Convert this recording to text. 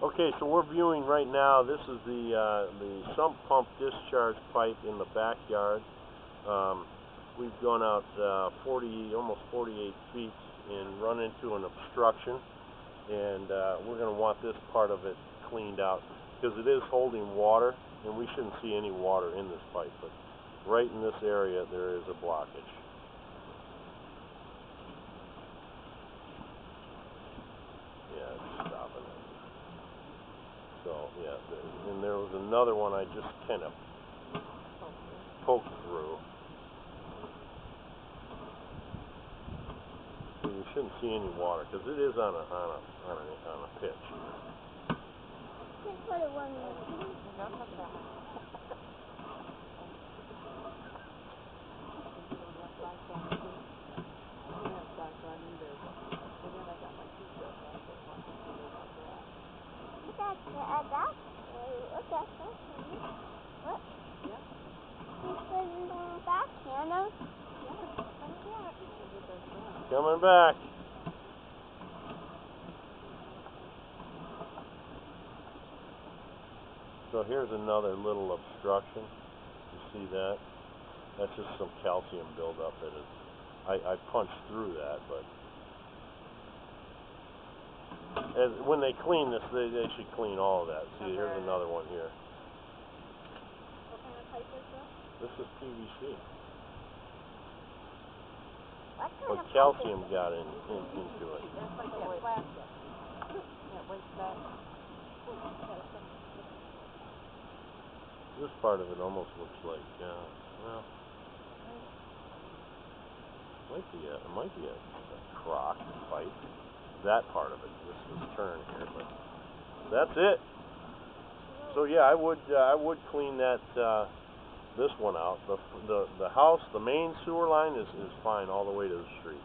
Okay, so we're viewing right now. This is the sump pump discharge pipe in the backyard. We've gone out 40, almost 48 feet and run into an obstruction, and we're going to want this part of it cleaned out because it is holding water, and we shouldn't see any water in this pipe. But right in this area, there is a blockage. Yeah, it's stopping it. So, yeah, and there was another one I just kind of poked through. So you shouldn't see any water because it is on a pitch. Just put it one more. Look at that. What? Yeah. He's putting them back, Hannah. Coming back. So here's another little obstruction. You see that? That's just some calcium buildup. I punched through that, but when they clean this, they should clean all of that. See, here's another one here. What kind of pipe is this? This is PVC. What kind But of calcium pipe got into it. It's like a plastic. Yeah, what's that? This part of it almost looks like, well, it might be a crock pipe. That part of it, this turn here, but that's it. So yeah, I would clean that this one out. The house, the main sewer line is fine all the way to the street.